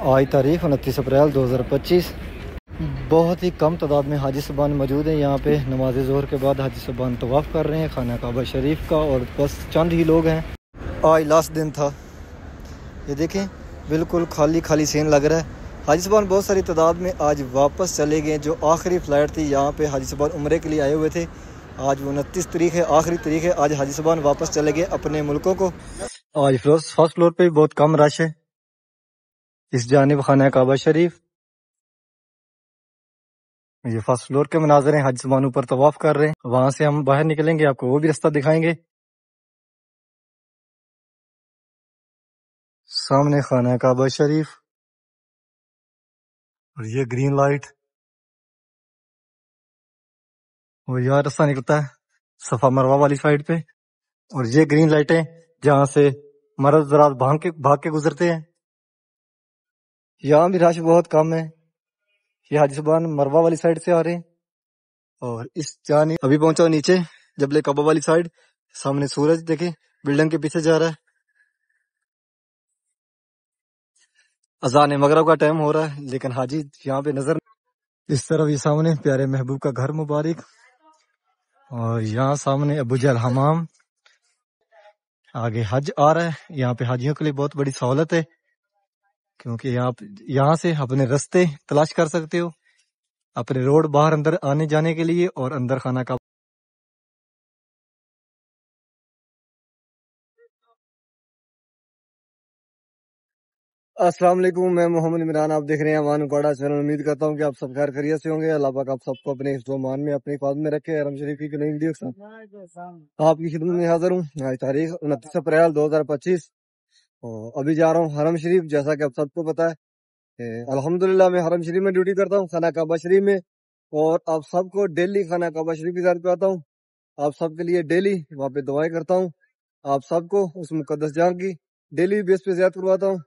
آج تاریخ 29 اپریل 2025۔ بہت ہی کم تعداد میں حاجی صاحبان موجود ہیں یہاں پہ۔ نماز ظہر کے بعد حاجی صاحبان طواف کر رہے ہیں خانہ کعبہ شریف کا، اور بس چند ہی لوگ ہیں۔ آج لاسٹ دن تھا، یہ دیکھیں بالکل خالی خالی سین لگ رہا ہے۔ حاجی صاحبان بہت ساری تعداد میں آج واپس چلے گئے۔ جو آخری فلائٹ تھی یہاں پہ حاجی صاحبان عمرے کے لیے آئے ہوئے تھے، آج 29 تاریخ ہے، آخری تاریخ ہے۔ آج حاجی صاحبان واپس چلے گئے اپنے ملکوں کو۔ آج فرسٹ فلور پہ بھی بہت کم رش ہے۔ اس جانب خانہ کعبہ شریف، یہ فرسٹ فلور کے مناظر ہیں۔ حاجی صاحبان اوپر طواف کر رہے ہیں، وہاں سے ہم باہر نکلیں گے، آپ کو وہ بھی رستہ دکھائیں گے۔ سامنے خانہ کعبہ شریف، اور یہ گرین لائٹ، اور یہاں رستہ نکلتا ہے صفا مروہ والی سائڈ پہ، اور یہ گرین لائٹیں جہاں سے مرد حضرات بھاگ کے گزرتے ہیں۔ یہاں بھی رش بہت کم ہے۔ یہ حاجی صاحبان مروہ والی سائڈ سے آ رہے ہیں، اور اس جانب ابھی پہنچا نیچے جبل کعبہ والی سائڈ۔ سامنے سورج دیکھیں بلڈنگ کے پیچھے جا رہا ہے۔ اذان مغرب کا ٹائم ہو رہا ہے لیکن حاجی یہاں پہ نظر نہیں۔ اس طرف یہ سامنے پیارے محبوب کا گھر مبارک، اور یہاں سامنے ابو جہل حمام۔ آگے حج آ رہا ہے، یہاں پہ حاجیوں کے لیے بہت بڑی سہولت ہے، کیونکہ یہاں سے اپنے رستے تلاش کر سکتے ہو، اپنے روڈ باہر اندر آنے جانے کے لیے، اور اندر خانہ کا۔ السلام علیکم، میں محمد عمران، آپ دیکھ رہے ہیں وان اکاڑا چینل۔ امید کرتا ہوں کہ آپ سب خیر خیریت سے ہوں گے۔ اللہ پاک آپ سب کو اپنے حفظ و امان میں، اپنی حفاظت میں رکھے۔ حرم شریف کی نئی ویڈیو کے ساتھ آپ کی خدمت میں حاضر ہوں۔ آج تاریخ 29 اپریل 2025، اور ابھی جا رہا ہوں حرم شریف۔ جیسا کہ آپ سب کو پتا ہے، الحمدللہ میں حرم شریف میں ڈیوٹی کرتا ہوں، خانہ کعبہ شریف میں، اور آپ سب کو ڈیلی خانہ کعبہ شریف کی زیارت پہ آتا ہوں۔ آپ سب کے لیے ڈیلی وہاں پہ دعائیں کرتا ہوں، آپ سب کو اس مقدس جگہ کی ڈیلی بیس پہ زیارت کرواتا ہوں۔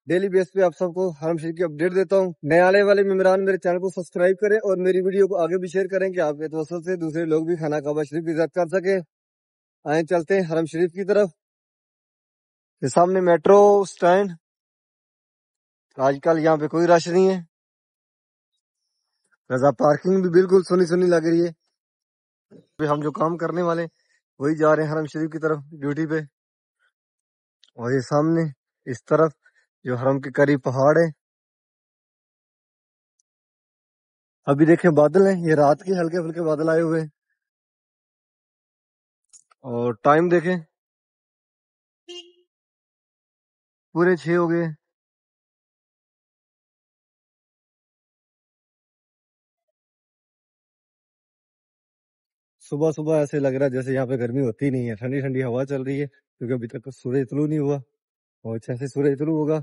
ڈیلی بیس پہ آپ سب کو حرم شریف کی اپڈیٹ دیتا ہوں۔ نئے آنے والے ممبران میرے چینل کو سبسکرائب کریں، اور میری ویڈیو کو آگے بھی شیئر کریں کہ آپ کے توسط سے دوسرے لوگ بھی خانہ کعبہ شریف کی زیارت کر سکیں۔ آئیں چلتے ہیں حرم شریف کی طرف۔ یہ سامنے میٹرو سٹینڈ، آج کل یہاں پہ کوئی رش نہیں ہے۔ رضا پارکنگ بھی بالکل سنی سنی لگ رہی ہے۔ ہم جو کام کرنے والے وہی جا رہے ہیں حرم شریف کی طرف ڈیوٹی پہ۔ اور یہ سامنے اس طرف جو حرم کے قریب پہاڑ ہے، ابھی دیکھیں بادل ہیں، یہ رات کے ہلکے پھلکے بادل آئے ہوئے ہیں۔ اور ٹائم دیکھیں پورے 6 ہو گئے۔ صبح صبح ایسے لگ رہا ہے جیسے یہاں پہ گرمی ہوتی نہیں ہے، ٹھنڈی ٹھنڈی ہوا چل رہی ہے، کیونکہ ابھی تک سورج طلوع نہیں ہوا، اور جیسے سورج طلوع ہوگا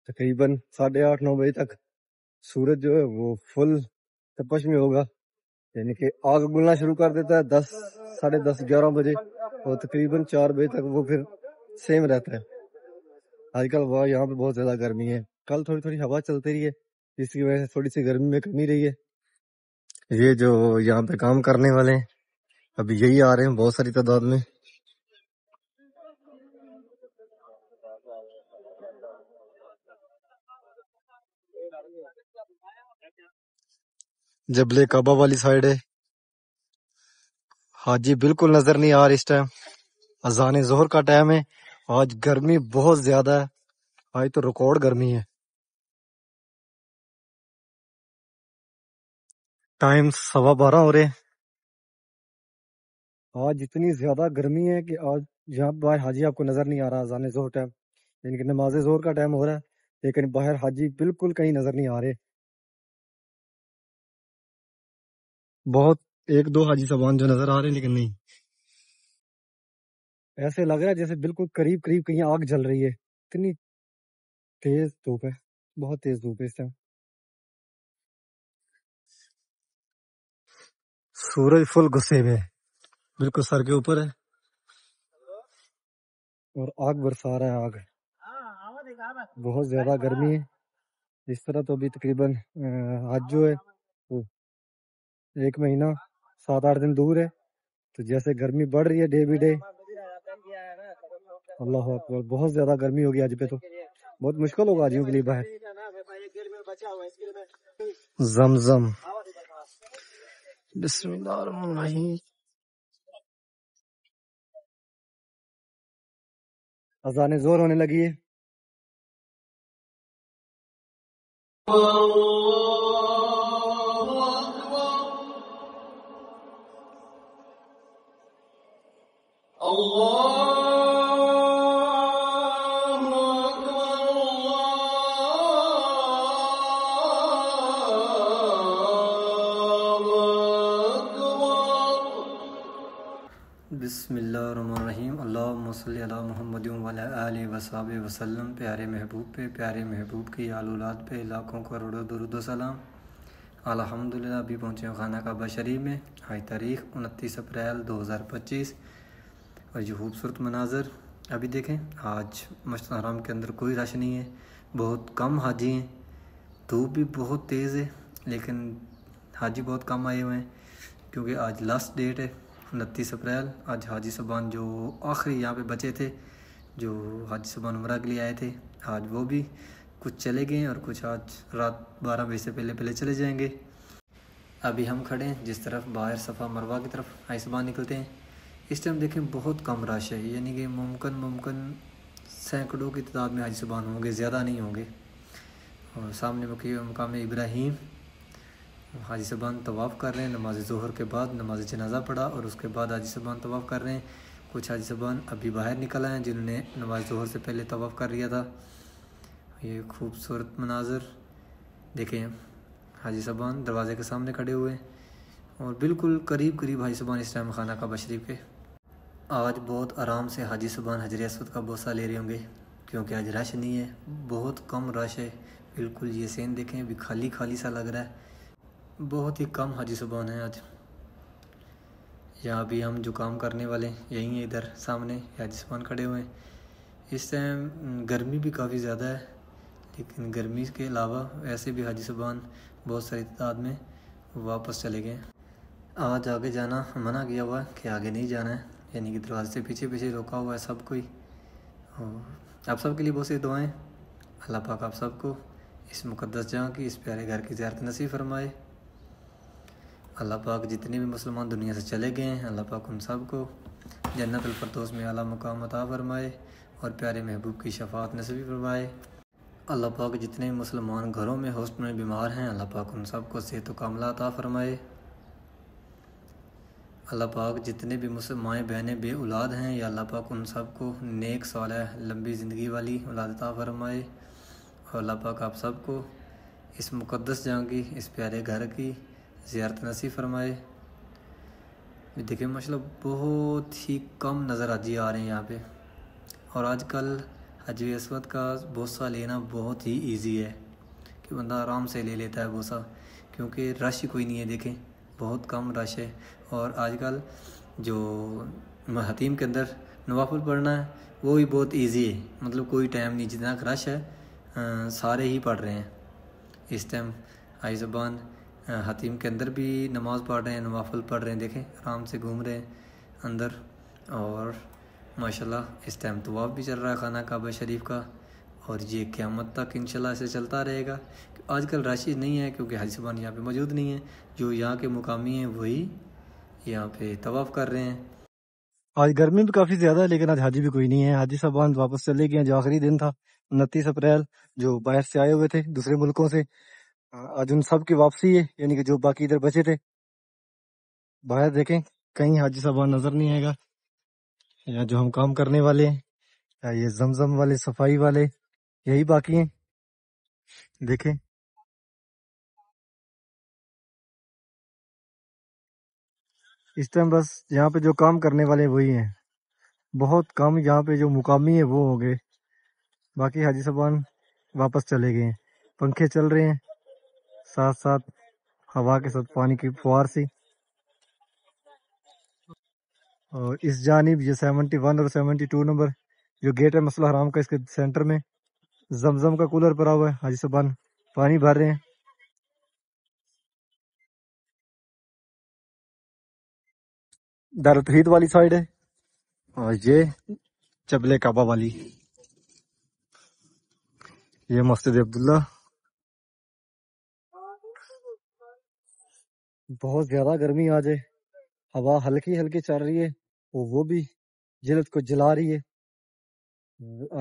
تقریباً 8:30-9 بجے تک سورج جو ہے وہ فل تپش میں ہوگا، یعنی کہ آگ گلنا شروع کر دیتا ہے 10 ساڑھے 10 11 بجے، اور تقریباً 4 بجے تک وہ پھر سیم رہتا ہے۔ آج کل یہاں پہ بہت زیادہ گرمی ہے۔ کل تھوڑی تھوڑی ہوا چلتی رہی ہے، جس کی وجہ سے تھوڑی سی گرمی میں کمی رہی ہے۔ یہ جو یہاں پہ کام کرنے والے ہیں ابھی یہی آ رہے ہیں بہت ساری تعداد میں۔ جبل کعبہ والی سائڈ ہے، حاجی بالکل نظر نہیں آ رہی اس ٹائم۔ اذان ظہر کا ٹائم ہے، آج گرمی بہت زیادہ ہے، آج تو ریکارڈ گرمی ہے۔ ٹائم 12:15 ہو رہے ہیں۔ آج اتنی زیادہ گرمی ہے کہ آج یہاں باہر حاجی آپ کو نظر نہیں آ رہا۔ اذان ظہر ٹائم یعنی کہ نماز ظہر کا ٹائم ہو رہا ہے، لیکن باہر حاجی بالکل کہیں نظر نہیں آ رہے۔ بہت 1-2 حاجی صاحبان جو نظر آ رہے ہیں، لیکن نہیں، ایسے لگ رہا ہے جیسے بالکل قریب قریب کہیں آگ جل رہی ہے۔ اتنی تیز دھوپ ہے، بہت تیز دھوپ ہے اس ٹائم۔ سورج فل غصے میں ہے، بالکل سر کے اوپر ہے، اور آگ برسا رہا ہے۔ آگ بہت زیادہ گرمی ہے اس طرح۔ تو ابھی تقریباً حج جو ہے وہ 1 مہینہ 7-8 دن دور ہے، تو جیسے گرمی بڑھ رہی ہے ڈے بائی ڈے، اللہ اکبر، بہت زیادہ گرمی ہوگی آج پہ، تو بہت مشکل ہوگا حاجیوں کے لیے باہر۔ زمزم بسم اللہ الرحمن الرحیم. اذان زور ہونے لگی ہے. بسم اللہ الرحمن الرحیم. اللہم صلی علی محمد وعلی آلہ وصحبہ وسلم. پیارے محبوب پہ، پیارے محبوب کی آل اولاد پہ لاکھوں کروڑوں درود و سلام. الحمدللہ ابھی پہنچے ہیں خانہ کعبہ شریف میں. آج تاریخ 29 اپریل 2025. اور یہ خوبصورت مناظر ابھی دیکھیں. آج مسجد الحرام کے اندر کوئی رش نہیں ہے، بہت کم حاجی ہیں. دھوپ بھی بہت تیز ہے لیکن حاجی بہت کم آئے ہوئے ہیں کیونکہ آج لاسٹ ڈیٹ ہے 29 اپریل. آج حاجی صاحبان جو آخری یہاں پہ بچے تھے، جو حاجی صاحبان عمرہ کے لیے آئے تھے، آج وہ بھی کچھ چلے گئے اور کچھ آج رات 12 بجے سے پہلے چلے جائیں گے. ابھی ہم کھڑے ہیں جس طرف باہر صفا مروہ کی طرف حاجی صاحبان نکلتے ہیں. اس ٹائم دیکھیں بہت کم رش ہے، یعنی کہ ممکن سینکڑوں کی تعداد میں حاجی صاحبان ہوں گے، زیادہ نہیں ہوں گے. اور سامنے مقام ابراہیم حاجی صاحبان طواف کر رہے ہیں. نماز ظہر کے بعد نماز جنازہ پڑھا اور اس کے بعد حاجی صاحبان طواف کر رہے ہیں. کچھ حاجی صاحبان ابھی باہر نکل آئے ہیں جنہوں نے نماز ظہر سے پہلے طواف کر لیا تھا. یہ خوبصورت مناظر دیکھیں. حاجی صاحبان دروازے کے سامنے کھڑے ہوئے اور بالکل قریب حاجی صاحبان اس ٹائم خانہ کعبہ شریف کے. آج بہت آرام سے حاجی صاحبان حجر اسود کا بوسہ لے رہے ہوں گے کیونکہ آج رش نہیں ہے، بہت کم رش ہے. بالکل یہ سین دیکھیں، ابھی خالی سا لگ رہا ہے. بہت ہی کم حاجی صاحبان ہیں آج. یہاں بھی ہم جو کام کرنے والے یہیں ہیں، ادھر سامنے حاجی صاحبان کھڑے ہوئے ہیں. اس ٹائم گرمی بھی کافی زیادہ ہے لیکن گرمی کے علاوہ ایسے بھی حاجی صاحبان بہت ساری تعداد میں واپس چلے گئے. آج آگے جانا منع کیا ہوا ہے کہ آگے نہیں جانا ہے، یعنی کہ دروازے سے پیچھے روکا ہوا ہے سب کوئی. اور آپ سب کے لیے بہت سی دعائیں. اللہ پاک آپ سب کو اس مقدس جگہ کی، اس پیارے گھر کی زیارت نصیب فرمائے. اللہ پاک جتنے بھی مسلمان دنیا سے چلے گئے ہیں، اللہ پاک ان سب کو جنت الفردوس میں اعلیٰ مقام عطا فرمائے اور پیارے محبوب کی شفاعت نصیب فرمائے. اللہ پاک جتنے بھی مسلمان گھروں میں ہاسپٹل میں بیمار ہیں، اللہ پاک ان سب کو صحت و کاملہ عطا فرمائے. اللہ پاک جتنے بھی مائیں بہنیں بے اولاد ہیں، یا اللہ پاک ان سب کو نیک صالح لمبی زندگی والی اولاد عطا فرمائے. اور اللہ پاک آپ سب کو اس مقدس جگہ کی، اس پیارے گھر کی زیارت نصیب فرمائے. دیکھیں ماشاءاللہ بہت ہی کم نظر حاجی آ رہے ہیں یہاں پہ. اور آج کل حجر اسود کا بوسہ لینا بہت ہی ایزی ہے کہ بندہ آرام سے لے لیتا ہے بوسہ، کیونکہ رش کوئی نہیں ہے. دیکھیں بہت کم رش ہے. اور آج کل جو حتیم کے اندر نوافل پڑھنا ہے وہ بھی بہت ایزی ہے، مطلب کوئی ٹائم نہیں. جتنا رش ہے سارے ہی پڑھ رہے ہیں اس ٹائم. حاجی صاحبان حتیم کے اندر بھی نماز پڑھ رہے ہیں، نوافل پڑھ رہے ہیں. دیکھیں آرام سے گھوم رہے ہیں اندر. اور ماشاءاللہ اس ٹائم طواف بھی چل رہا ہے خانہ کعبہ شریف کا، اور یہ قیامت تک انشاءاللہ ایسے چلتا رہے گا. آج کل رش نہیں ہے کیونکہ حاجی صاحبان یہاں پہ موجود نہیں ہیں. جو یہاں کے مقامی ہیں وہی یہاں پہ طواف کر رہے ہیں. آج گرمی بھی کافی زیادہ ہے لیکن آج حاجی بھی کوئی نہیں ہے. حاجی صاحبان واپس چلے گئے ہیں. جو آخری دن تھا 29 اپریل، جو باہر سے آئے ہوئے تھے دوسرے ملکوں سے، آج ان سب کی واپسی ہے. یعنی کہ جو باقی ادھر بچے تھے باہر، دیکھیں کہیں حاجی صاحبان نظر نہیں آئے گا. یا جو ہم کام کرنے والے ہیں، یا یہ زمزم والے صفائی والے، یہی باقی ہیں. دیکھیں اس ٹائم بس یہاں پہ جو کام کرنے والے وہی ہیں، بہت کم یہاں پہ جو مقامی ہیں وہ ہو گئے. باقی حاجی صاحبان واپس چلے گئے ہیں. پنکھے چل رہے ہیں ساتھ ساتھ ہوا کے ساتھ، پانی کی فوار سی. اور اس جانب یہ 71 اور 72 نمبر جو گیٹ ہے مسجد الحرام کا، اس کے سینٹر میں زمزم کا کولر پڑا ہوا ہے. حاجی صاحبان پانی بھر رہے ہیں. دار توحید والی سائڈ ہے اور یہ چبلے کعبہ والی، یہ مسجد عبداللہ. بہت زیادہ گرمی آج ہے، ہوا ہلکی ہلکی چل رہی ہے، وہ بھی جلد کو جلا رہی ہے۔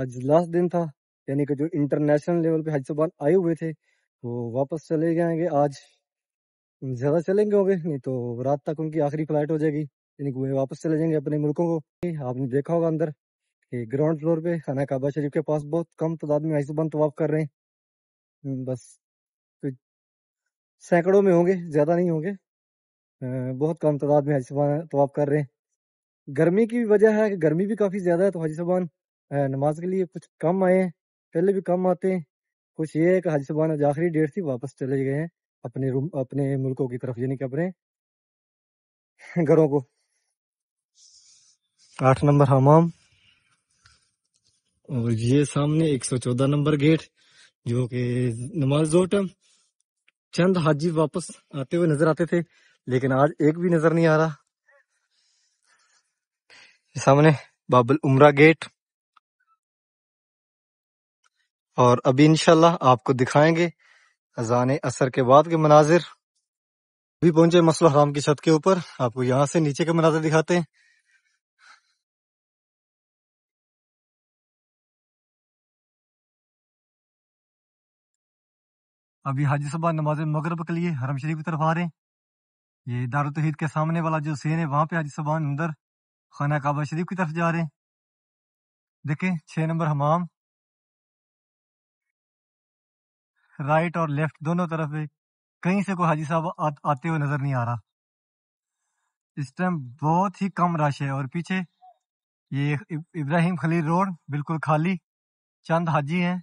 آج لاسٹ دن تھا، یعنی کہ جو انٹرنیشنل لیول پہ حج صاحبان آئے ہوئے تھے وہ واپس چلے جائیں گے۔ آج زیادہ چلیں گے ہوگے، نہیں تو رات تک ان کی آخری فلائٹ ہو جائے گی، یعنی کہ وہ واپس چلے جائیں گے اپنے ملکوں کو۔ آپ نے دیکھا ہوگا اندر کہ گراؤنڈ فلور پہ خانہ کعبہ شریف کے پاس بہت کم تعداد میں حج صاحبان طواف کر رہے ہیں، بس سینکڑوں میں ہوں گے، زیادہ نہیں ہوں گے، بہت کم تعداد میں حج صاحبان طواف کر رہے ہیں۔ گرمی کی بھی وجہ ہے کہ گرمی بھی کافی زیادہ ہے، تو حج صاحبان نماز کے لیے کچھ کم آئے ہیں، پہلے بھی کم آتے ہیں۔ کچھ یہ ہے کہ حج صاحبان آج آخری ڈیٹ تھی، واپس چلے گئے ہیں اپنے ملکوں کی طرف، یعنی کہ اپنے گھروں کو۔ 8 نمبر حمام، اور یہ سامنے 114 نمبر گیٹ، جو کہ نماز دو ٹائم چند حاجی واپس آتے ہوئے نظر آتے تھے، لیکن آج ایک بھی نظر نہیں آ رہا۔ سامنے باب العمرہ گیٹ، اور ابھی انشاءاللہ آپ کو دکھائیں گے اذان عصر کے بعد کے مناظر۔ ابھی پہنچے مسجد الحرام کی چھت کے اوپر، آپ کو یہاں سے نیچے کے مناظر دکھاتے ہیں۔ ابھی حاجی صاحب نماز مغرب کے لیے حرم شریف کی طرف آ رہے ہیں۔ یہ دارالتوحید کے سامنے والا جو سین ہے، وہاں پہ حاجی صاحب اندر خانہ کعبہ شریف کی طرف جا رہے ہیں۔ دیکھیں 6 نمبر حمام، رائٹ اور لیفٹ دونوں طرف ہے، کہیں سے کوئی حاجی صاحب آتے ہوئے نظر نہیں آ رہا۔ اس ٹائم بہت ہی کم رش ہے، اور پیچھے یہ ابراہیم خلیل روڈ بالکل خالی، چند حاجی ہیں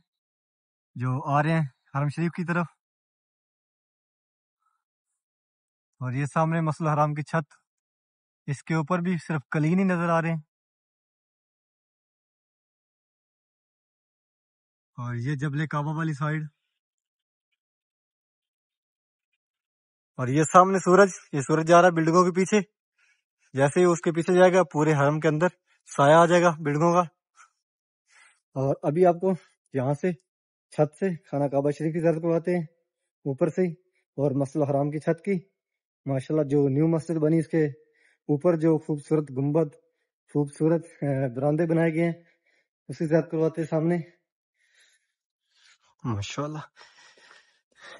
جو آ رہے ہیں حرم شریف کی طرف۔ اور یہ سامنے مسجد الحرام کی چھت، اس کے اوپر بھی صرف کلین ہی نظر آ رہے ہیں۔ اور یہ جبل کعبہ والی سائڈ، اور یہ سامنے سورج، یہ سورج جا رہا ہے بلڈنگوں کے پیچھے، جیسے ہی اس کے پیچھے جائے گا پورے حرم کے اندر سایہ آ جائے گا بلڈنگوں کا۔ اور ابھی آپ کو یہاں سے چھت سے خانہ کعبہ شریف کی زیارت کرواتے ہیں اوپر سے ہی، اور مسجد الحرام کی چھت کی ماشاءاللہ جو نیو مسجد بنی، اس کے اوپر جو خوبصورت گنبد، خوبصورت براندے بنائے گئے ہیں، اس کی زیارت کرواتے ہیں سامنے ماشاءاللہ۔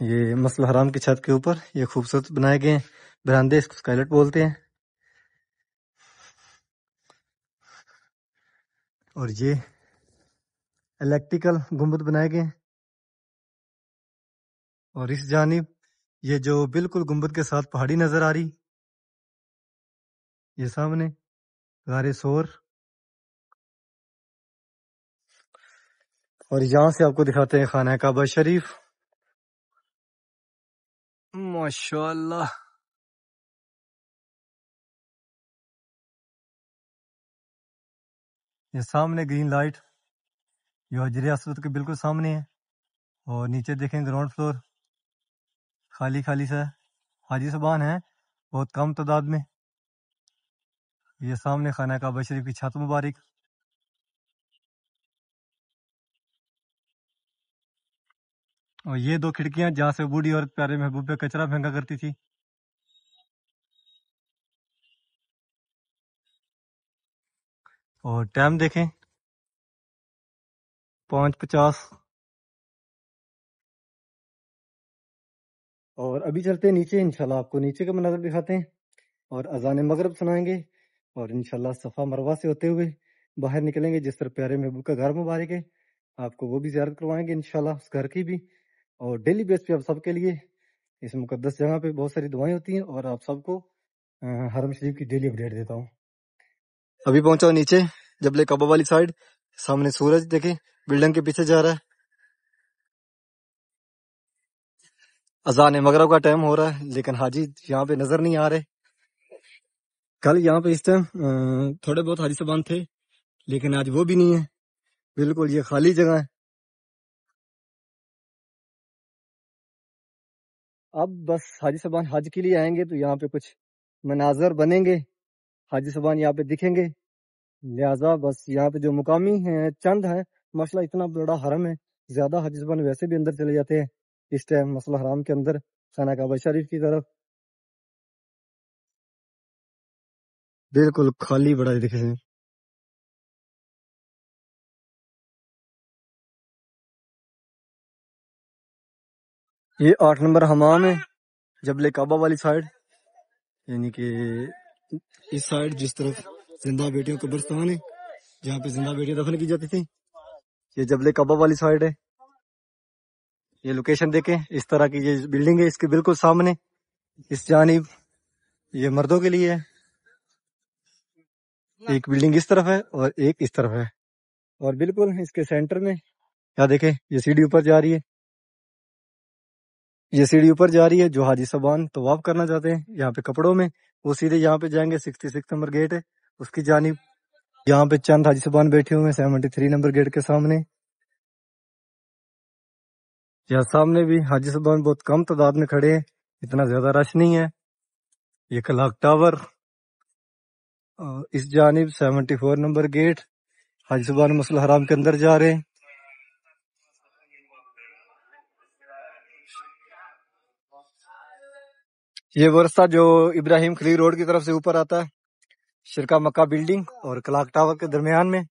یہ مسجد الحرام کی چھت کے اوپر یہ خوبصورت بنائے گئے ہیں براندے، اس کو اسکائلٹ بولتے ہیں۔ اور یہ الیکٹریکل گنبد بنائے گئے ہیں، اور اس جانب یہ جو بالکل گنبد کے ساتھ پہاڑی نظر آ رہی، یہ سامنے غار سور، اور یہاں سے آپ کو دکھاتے ہیں خانہ کعبہ شریف ماشاءاللہ۔ یہ سامنے گرین لائٹ جو حجر اسود کے بالکل سامنے ہے، اور نیچے دیکھیں گراؤنڈ فلور خالی خالی سا ہے، حاجی صاحبان ہیں بہت کم تعداد میں۔ یہ سامنے خانہ کعبہ شریف کی چھت مبارک، اور یہ 2 کھڑکیاں جہاں سے بوڑھی عورت پیارے محبوب پہ کچرا پھینکا کرتی تھی۔ اور ٹائم دیکھیں 5:50۔ اور ابھی چلتے ہیں نیچے، انشاءاللہ آپ کو نیچے کا مناظر دکھاتے ہیں، اور اذان مغرب سنائیں گے، اور انشاءاللہ صفا مروہ سے ہوتے ہوئے باہر نکلیں گے، جس طرح پیارے محبوب کا گھر مبارک ہے، آپ کو وہ بھی زیارت کروائیں گے انشاءاللہ اس گھر کی بھی۔ اور ڈیلی بیس پہ آپ سب کے لیے اس مقدس جگہ پہ بہت ساری دعائیں ہوتی ہیں، اور آپ سب کو حرم شریف کی ڈیلی اپڈیٹ دیتا ہوں۔ ابھی پہنچا ہوں نیچے جبل کعبہ والی سائڈ، سامنے سورج دیکھیں بلڈنگ کے پیچھے جا رہا ہے، اذان مغرب کا ٹائم ہو رہا ہے، لیکن حاجی یہاں پہ نظر نہیں آ رہے۔ کل یہاں پہ اس ٹائم تھوڑے بہت حاجی صاحبان تھے، لیکن آج وہ بھی نہیں ہے، بالکل یہ خالی جگہ ہے۔ اب بس حاجی صاحبان حج کے لیے آئیں گے تو یہاں پہ کچھ مناظر بنیں گے، حاجی صاحبان یہاں پہ دکھیں گے، لہٰذا بس یہاں پہ جو مقامی ہیں چند ہیں، ماشاءاللہ اتنا بڑا حرم ہے، زیادہ حاجی صاحبان ویسے بھی اندر چلے جاتے ہیں اس ٹائم مسجد الحرام کے اندر خانہ کعبہ شریف کی طرف۔ بالکل خالی بڑا ہے دیکھیں. یہ 8 نمبر حمام ہے جبل کعبہ والی سائڈ، یعنی کہ اس سائڈ جس طرف زندہ بیٹیوں کا قبرستان ہے جہاں پہ زندہ بیٹیاں دفن کی جاتی تھی، یہ جبل کعبہ والی سائڈ ہے. یہ لوکیشن دیکھیں، اس طرح کی یہ بلڈنگ ہے، اس کے بالکل سامنے اس جانب یہ مردوں کے لیے ہے. ایک بلڈنگ اس طرف ہے اور ایک اس طرف ہے، اور بالکل اس کے سینٹر میں کیا دیکھیں، یہ سیڑھی اوپر جا رہی ہے. یہ سیڑھی اوپر جا رہی ہے جو حاجی صاحبان طواف کرنا چاہتے ہیں یہاں پہ کپڑوں میں، وہ سیدھے یہاں پہ جائیں گے. 66 نمبر گیٹ ہے اس کی جانب. یہاں پہ چند حاجی صاحبان بیٹھے ہوئے ہیں 73 نمبر گیٹ کے سامنے. یہاں سامنے بھی حاجی صاحبان بہت کم تعداد میں کھڑے ہیں، اتنا زیادہ رش نہیں ہے. یہ کلاک ٹاور، اس جانب 74 نمبر گیٹ. حاجی صاحبان مسجد الحرام کے اندر جا رہے ہیں. یہ وہ رستہ جو ابراہیم خلیل روڈ کی طرف سے اوپر آتا ہے، شرکا مکہ بلڈنگ اور کلاک ٹاور کے درمیان میں.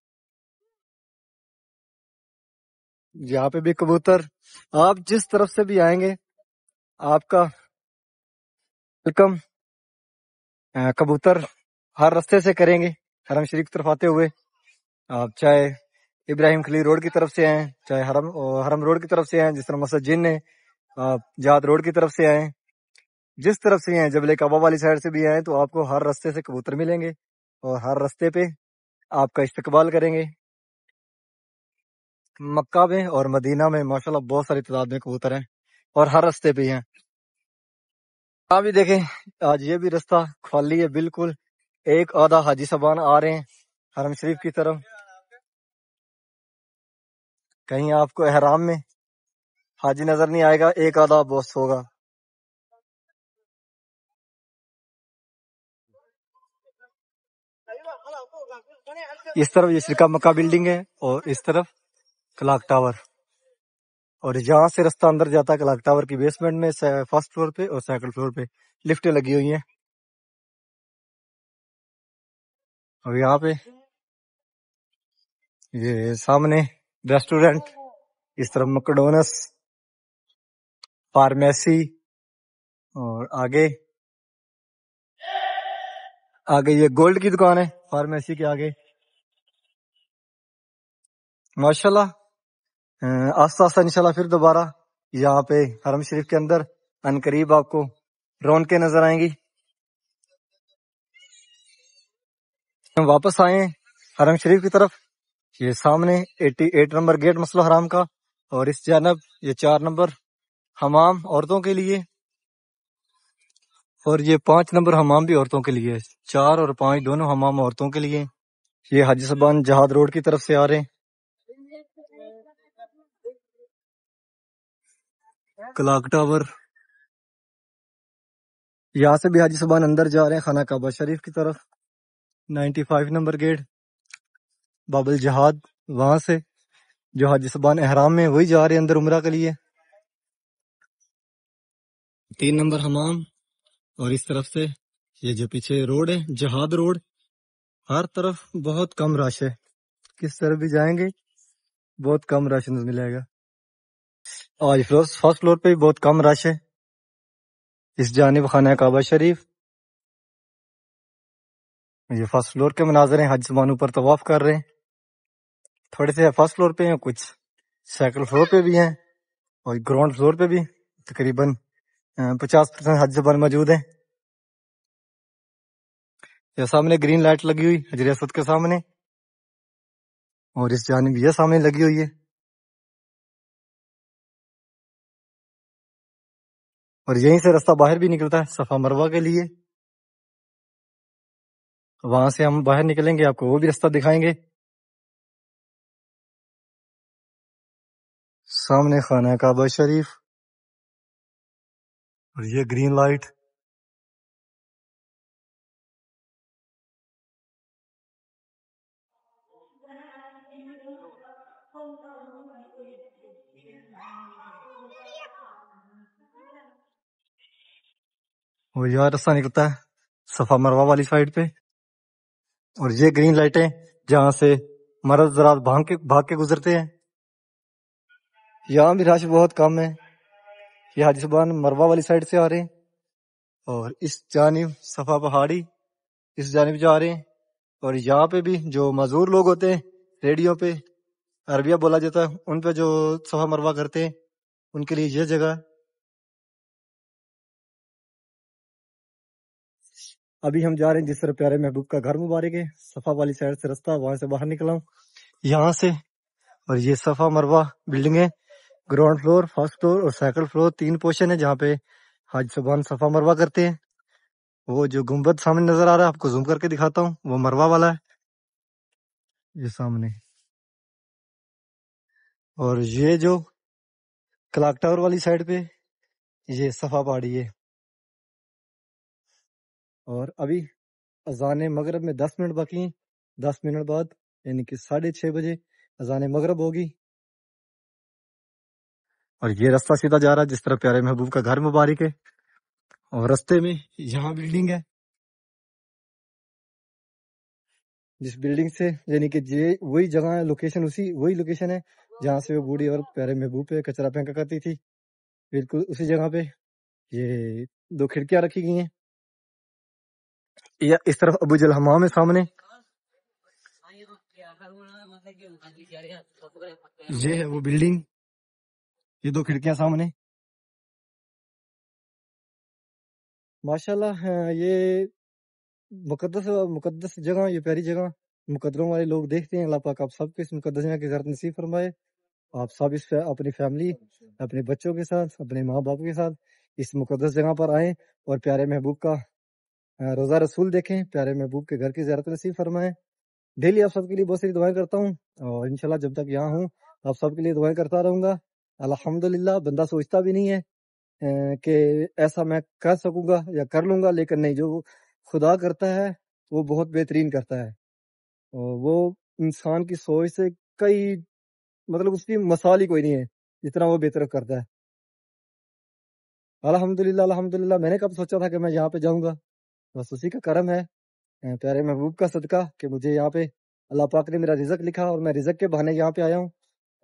یہاں پہ بھی کبوتر، آپ جس طرف سے بھی آئیں گے آپ کا ویلکم کبوتر ہر رستے سے کریں گے. حرم شریف کی طرف آتے ہوئے آپ چاہے ابراہیم خلیل روڈ کی طرف سے آئیں، چاہے حرم روڈ کی طرف سے آئیں، جس طرح مسجد جن ہے، آپ جہاد روڈ کی طرف سے آئیں، جس طرف سے آئیں، جبل کعبہ والی سائڈ سے بھی آئیں، تو آپ کو ہر رستے سے کبوتر ملیں گے اور ہر رستے پہ آپ کا استقبال کریں گے. مکہ میں اور مدینہ میں ماشاءاللہ بہت ساری تعداد میں کبوتر ہیں اور ہر رستے پہ ہیں. آپ بھی دیکھیں آج یہ بھی رستہ خالی ہے بالکل. ایک آدھا حاجی صاحبان آ رہے ہیں حرم شریف کی طرف، کہیں آپ کو احرام میں حاجی نظر نہیں آئے گا، ایک آدھا بس ہوگا. اس طرف یہ شرکا مکہ بلڈنگ ہے اور اس طرف کلاک ٹاور، اور یہاں سے رستہ اندر جاتا ہے کلاک ٹاور کی بیسمنٹ میں، فرسٹ فلور پہ اور سیکنڈ فلور پہ لفٹیں لگی ہوئی ہیں. اور یہاں پہ یہ سامنے ریسٹورنٹ، اس طرف مکڈونس، فارمیسی، اور آگے یہ گولڈ کی دکان ہے فارمیسی کے آگے. ماشاءاللہ آہستہ آہستہ انشاءاللہ پھر دوبارہ یہاں پہ حرم شریف کے اندر ان قریب آپ کو رونقیں نظر آئیں گی. ہم واپس آئے ہیں حرم شریف کی طرف. یہ سامنے 88 نمبر گیٹ مسجد الحرام کا، اور اس جانب یہ 4 نمبر حمام عورتوں کے لیے، اور یہ 5 نمبر حمام بھی عورتوں کے لیے. 4 اور 5 دونوں حمام عورتوں کے لیے. یہ حاجی صاحبان جہاد روڈ کی طرف سے آ رہے ہیں. کلاک ٹاور، یہاں سے بھی حاجی صاحبان اندر جا رہے ہیں خانہ کعبہ شریف کی طرف. 95 نمبر گیٹ باب الجہاد، وہاں سے جو حاجی صاحبان احرام میں وہی جا رہے ہیں اندر عمرہ کے لیے. 3 نمبر حمام، اور اس طرف سے یہ جو پیچھے روڈ ہے جہاد روڈ، ہر طرف بہت کم رش ہے. کس طرف بھی جائیں گے بہت کم رش ملے گا. آج فرسٹ فلور پہ بھی بہت کم رش ہے. اس جانب خانہ کعبہ شریف، یہ فرسٹ فلور کے مناظر ہیں. حج صاحبان اوپر طواف کر رہے ہیں، تھوڑے سے فرسٹ فلور پہ ہیں، کچھ سیکنڈ فلور پہ بھی ہیں، اور گراؤنڈ فلور پہ بھی تقریباً 50% حج صاحبان موجود ہیں. یہ سامنے گرین لائٹ لگی ہوئی حجر اسود کے سامنے، اور اس جانب یہ سامنے لگی ہوئی ہے. اور یہیں سے رستہ باہر بھی نکلتا ہے صفا مروہ کے لیے. وہاں سے ہم باہر نکلیں گے، آپ کو وہ بھی رستہ دکھائیں گے. سامنے خانہ کعبہ شریف، اور یہ گرین لائٹ. اور یہاں رستہ نکلتا ہے صفا مروہ والی سائڈ پہ. اور یہ گرین لائٹیں جہاں سے مرد حضرات بھاگ کے گزرتے ہیں. یہاں بھی رش بہت کم ہے. یہ حاجی زبان مروا والی سائڈ سے آ رہے ہیں اور اس جانب صفا پہاڑی اس جانب جا رہے ہیں. اور یہاں پہ بھی جو معذور لوگ ہوتے ہیں ریڈیو پہ عربیہ بولا جاتا ہے ان پہ جو صفا مروا کرتے ہیں ان کے لیے یہ جگہ ہے. ابھی ہم جا رہے ہیں جس طرح پیارے محبوب کا گھر مبارک ہے. صفا والی سائڈ سے رستہ وہاں سے باہر نکلا ہوں یہاں سے. اور یہ صفا مروا بلڈنگ ہے. گراؤنڈ فلور فرسٹ فلور اور سیکنڈ فلور 3 پورشن ہے جہاں پہ حاج صبان صفا مروا کرتے ہیں. وہ جو گنبد سامنے نظر آ رہا ہے آپ کو زوم کر کے دکھاتا ہوں وہ مروا والا ہے یہ سامنے. اور یہ جو کلاک ٹاور والی سائڈ پہ یہ صفا پہاڑی ہے. اور ابھی اذان مغرب میں 10 منٹ باقی ہیں. 10 منٹ بعد یعنی کہ 6:30 بجے اذان مغرب ہوگی. اور یہ رستہ سیدھا جا رہا ہے جس طرح پیارے محبوب کا گھر مبارک ہے. اور رستے میں یہاں بلڈنگ ہے جس بلڈنگ سے یعنی کہ یہ وہی جگہ ہے لوکیشن وہی لوکیشن ہے جہاں سے وہ بوڑھی اور پیارے محبوب پہ کچرا پھینکا کرتی تھی. بالکل اسی جگہ پہ یہ 2 کھڑکیاں رکھی گئی ہیں. اس طرف ابو جل حمام ہے سامنے. یہ ہے وہ بلڈنگ یہ 2 کھڑکیاں سامنے. ماشاءاللہ یہ مقدس جگہ یہ پیاری جگہ مقدروں والے لوگ دیکھتے ہیں. اللہ پاک آپ سب کو اس مقدس جگہ کی زیارت نصیب فرمائے. آپ سب اس اپنی فیملی اپنے بچوں کے ساتھ اپنے ماں باپ کے ساتھ اس مقدس جگہ پر آئیں اور پیارے محبوب کا روزہ رسول دیکھیں. پیارے محبوب کے گھر کی زیارت نصیب فرمائیں. ڈیلی آپ سب کے لیے بہت ساری دعائیں کرتا ہوں اور انشاءاللہ جب تک یہاں ہوں آپ سب کے لیے دعائیں کرتا رہوں گا. الحمدللہ بندہ سوچتا بھی نہیں ہے کہ ایسا میں کر سکوں گا یا کر لوں گا لیکن نہیں جو خدا کرتا ہے وہ بہت بہترین کرتا ہے. وہ انسان کی سوچ سے کئی مطلب اس کی مثال ہی کوئی نہیں ہے جتنا وہ بہتر کرتا ہے. الحمدللہ میں نے کب سوچا تھا کہ میں یہاں پہ جاؤں گا. بس اسی کا کرم ہے پیارے محبوب کا صدقہ کہ مجھے یہاں پہ اللہ پاک نے میرا رزق لکھا اور میں رزق کے بہانے یہاں پہ آیا ہوں.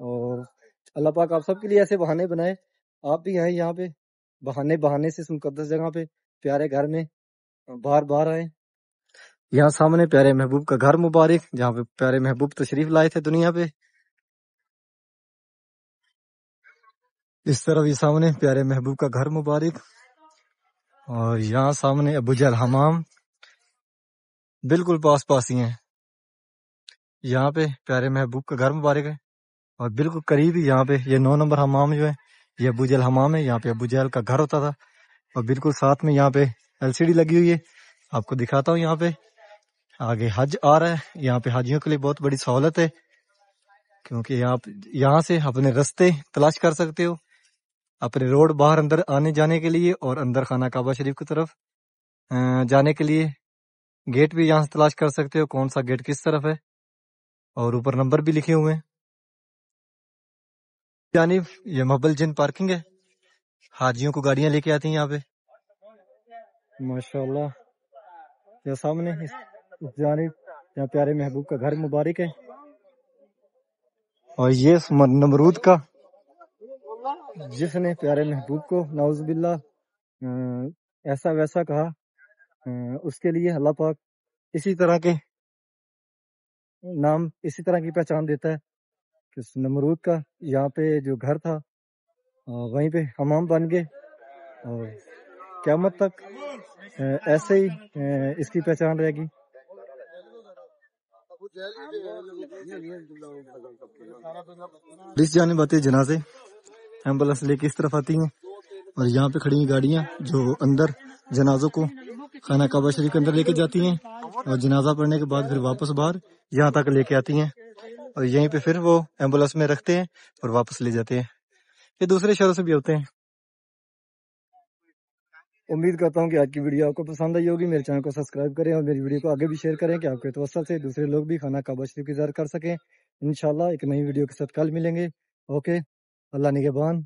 اور اللہ پاک آپ سب کے لیے ایسے بہانے بنائے. آپ بھی آئیں یہاں پہ بہانے سے اس مقدس جگہ پہ پیارے گھر میں بار بار آئیں. یہاں سامنے پیارے محبوب کا گھر مبارک جہاں پہ پیارے محبوب تشریف لائے تھے دنیا پہ. اس طرف یہ سامنے پیارے محبوب کا گھر مبارک اور یہاں سامنے ابو جہل حمام بالکل پاس ہی ہیں. یہاں پہ پیارے محبوب کا گھر مبارک ہے اور بالکل قریب ہی یہاں پہ یہ 9 نمبر حمام جو ہے یہ ابو جہل حمام ہے. یہاں پہ ابو جہل کا گھر ہوتا تھا اور بالکل ساتھ میں یہاں پہ LCD لگی ہوئی ہے. آپ کو دکھاتا ہوں یہاں پہ آگے حج آ رہا ہے. یہاں پہ حاجیوں کے لیے بہت بڑی سہولت ہے کیونکہ یہاں سے اپنے رستے تلاش کر سکتے ہو اپنے روڈ باہر اندر آنے جانے کے لیے اور اندر خانہ کعبہ شریف کی طرف جانے کے لیے گیٹ بھی یہاں سے تلاش کر سکتے ہو کون سا گیٹ کس طرف ہے اور اوپر نمبر بھی لکھے ہوئے ہیں. یعنی یہ محبل جن پارکنگ ہے حاجیوں کو گاڑیاں لے کے آتی ہیں یہاں پہ ماشاءاللہ. یہ سامنے اس جانب یہاں پیارے محبوب کا گھر مبارک ہے اور یہ نمرود کا جس نے پیارے محبوب کو نعوذ باللہ ایسا ویسا کہا اس کے لیے اللہ پاک اسی طرح کے نام اسی طرح کی پہچان دیتا ہے کہ اس نمرود کا یہاں پہ جو گھر تھا وہیں پہ حمام بن گئے اور قیامت تک ایسے ہی اس کی پہچان رہے گی. اس جانب آتے جنازے ایمبولینس لے کے اس طرف آتی ہیں اور یہاں پہ کھڑی ہیں گاڑیاں جو اندر جنازوں کو خانہ کعبہ شریف کے اندر لے کے جاتی ہیں اور جنازہ پڑھنے کے بعد پھر واپس باہر یہاں تک لے کے آتی ہیں اور یہیں پہ پھر وہ ایمبولینس میں رکھتے ہیں اور واپس لے جاتے ہیں. یہ دوسرے شہروں سے بھی ہوتے ہیں. امید کرتا ہوں کہ آج کی ویڈیو آپ کو پسند آئی ہوگی. میرے چینل کو سبسکرائب کریں اور میری ویڈیو کو آگے بھی شیئر کریں کہ آپ کے توسط سے دوسرے لوگ بھی خانہ کعبہ شریف کی زیارت کر سکیں. انشاءاللہ ایک نئی ویڈیو کے ساتھ کل ملیں گے. اوکے اللہ نگہبان.